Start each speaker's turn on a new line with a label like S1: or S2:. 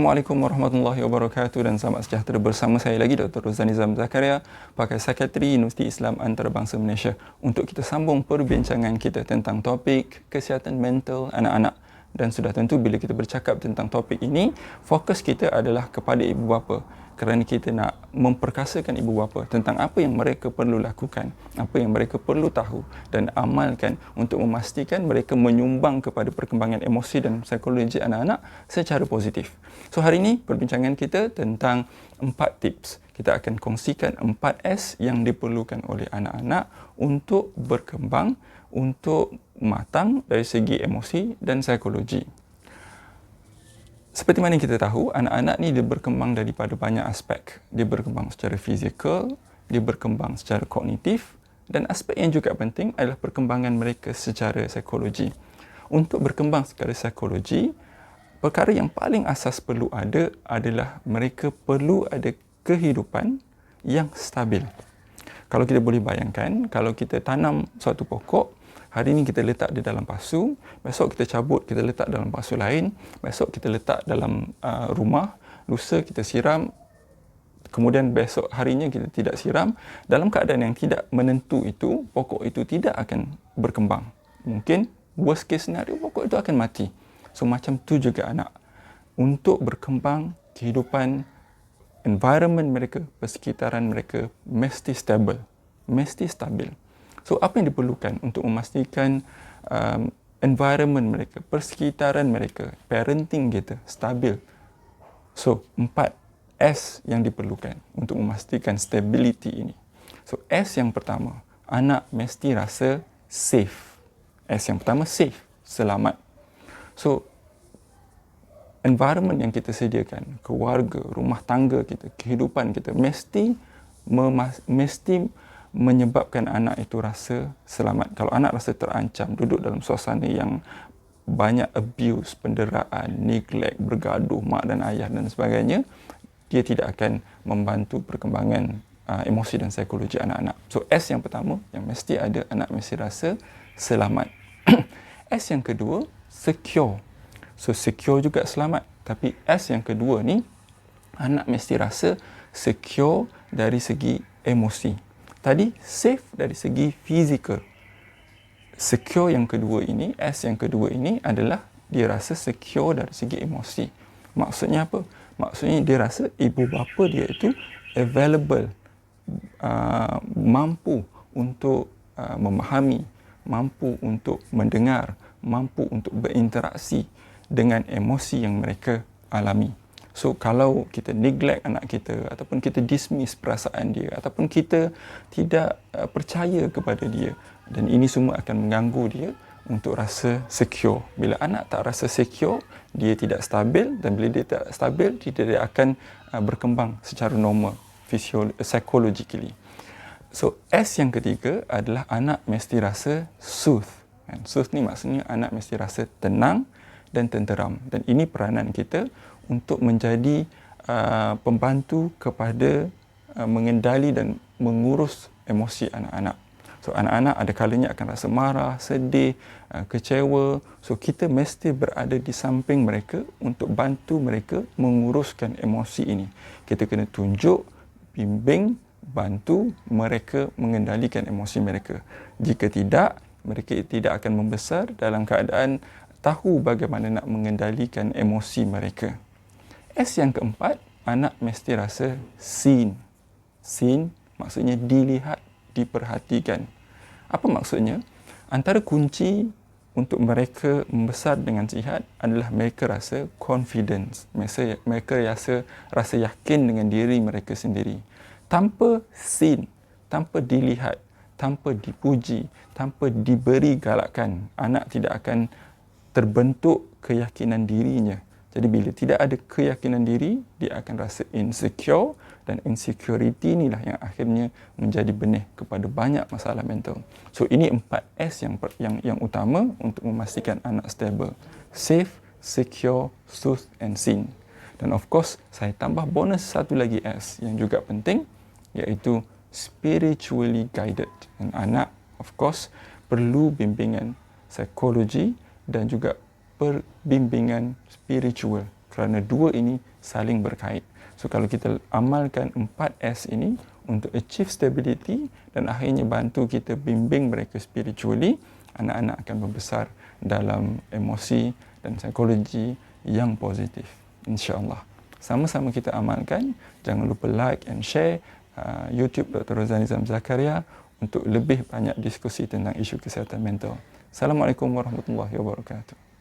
S1: Assalamualaikum warahmatullahi wabarakatuh dan selamat sejahtera bersama saya lagi Dr. Rozan Nizam Zakaria, Pakar Psikiatri Universiti Islam Antarabangsa Malaysia, untuk kita sambung perbincangan kita tentang topik kesihatan mental anak-anak. Dan sudah tentu bila kita bercakap tentang topik ini, fokus kita adalah kepada ibu bapa, kerana kita nak memperkasakan ibu bapa tentang apa yang mereka perlu lakukan, apa yang mereka perlu tahu dan amalkan untuk memastikan mereka menyumbang kepada perkembangan emosi dan psikologi anak-anak secara positif. So hari ini perbincangan kita tentang 4 tips. Kita akan kongsikan 4 S yang diperlukan oleh anak-anak untuk berkembang, untuk matang dari segi emosi dan psikologi. Seperti mana kita tahu, anak-anak ni dia berkembang daripada banyak aspek. Dia berkembang secara fizikal, dia berkembang secara kognitif, dan aspek yang juga penting adalah perkembangan mereka secara psikologi. Untuk berkembang secara psikologi, perkara yang paling asas perlu ada adalah mereka perlu ada kehidupan yang stabil. Kalau kita boleh bayangkan, kalau kita tanam suatu pokok, hari ini kita letak di dalam pasu, besok kita cabut, kita letak dalam pasu lain, besok kita letak dalam rumah, lusa kita siram, kemudian besok harinya kita tidak siram. Dalam keadaan yang tidak menentu itu, pokok itu tidak akan berkembang. Mungkin worst case scenario, pokok itu akan mati. So macam tu juga anak. Untuk berkembang, kehidupan, environment mereka, persekitaran mereka mesti stable, mesti stabil. So, apa yang diperlukan untuk memastikan environment mereka, persekitaran mereka, parenting kita stabil? So, 4 S yang diperlukan untuk memastikan stability ini. So, S yang pertama, anak mesti rasa safe. S yang pertama, safe, selamat. So, environment yang kita sediakan, keluarga, rumah tangga kita, kehidupan kita, mesti menyebabkan anak itu rasa selamat. Kalau anak rasa terancam, duduk dalam suasana yang banyak abuse, penderaan, neglect, bergaduh mak dan ayah dan sebagainya, dia tidak akan membantu perkembangan emosi dan psikologi anak-anak. So S yang pertama yang mesti ada, anak mesti rasa selamat. S yang kedua, secure. So secure juga selamat, tapi S yang kedua ni, anak mesti rasa secure dari segi emosi. Tadi safe dari segi fizikal. Secure yang kedua ini, S yang kedua ini adalah dia rasa secure dari segi emosi. Maksudnya apa? Maksudnya dia rasa ibu bapa dia itu available, mampu untuk memahami, mampu untuk mendengar, mampu untuk berinteraksi dengan emosi yang mereka alami. So, kalau kita neglect anak kita, ataupun kita dismiss perasaan dia, ataupun kita tidak percaya kepada dia, dan ini semua akan mengganggu dia untuk rasa secure. Bila anak tak rasa secure, dia tidak stabil, dan bila dia tak stabil, dia tidak akan berkembang secara normal, psychologically. So, S yang ketiga adalah anak mesti rasa soothe. Soothe ni maksudnya anak mesti rasa tenang dan tenteram. Dan ini peranan kita untuk menjadi pembantu kepada mengendali dan mengurus emosi anak-anak. So, anak-anak ada kalanya akan rasa marah, sedih, kecewa. So, kita mesti berada di samping mereka untuk bantu mereka menguruskan emosi ini. Kita kena tunjuk, bimbing, bantu mereka mengendalikan emosi mereka. Jika tidak, mereka tidak akan membesar dalam keadaan tahu bagaimana nak mengendalikan emosi mereka. S yang keempat, anak mesti rasa seen. Seen maksudnya dilihat, diperhatikan. Apa maksudnya? Antara kunci untuk mereka membesar dengan sihat adalah mereka rasa confidence. Mereka rasa yakin dengan diri mereka sendiri. Tanpa seen, tanpa dilihat, tanpa dipuji, tanpa diberi galakan, anak tidak akan terbentuk keyakinan dirinya. Jadi bila tidak ada keyakinan diri, dia akan rasa insecure, dan insecurity inilah yang akhirnya menjadi benih kepada banyak masalah mental. So ini 4 S yang utama untuk memastikan anak stable. Safe, secure, soothe and seen. Dan of course, saya tambah bonus satu lagi S yang juga penting, iaitu spiritually guided. Dan anak of course perlu bimbingan psikologi dan juga perbimbingan spiritual. kerana dua ini saling berkait. So kalau kita amalkan 4S ini untuk achieve stability dan akhirnya bantu kita bimbing mereka spiritually, anak-anak akan membesar dalam emosi dan psikologi yang positif, insya-Allah. Sama-sama kita amalkan. Jangan lupa like and share YouTube Dr. Rozan Nizam Zakaria untuk lebih banyak diskusi tentang isu kesihatan mental. Assalamualaikum warahmatullahi wabarakatuh.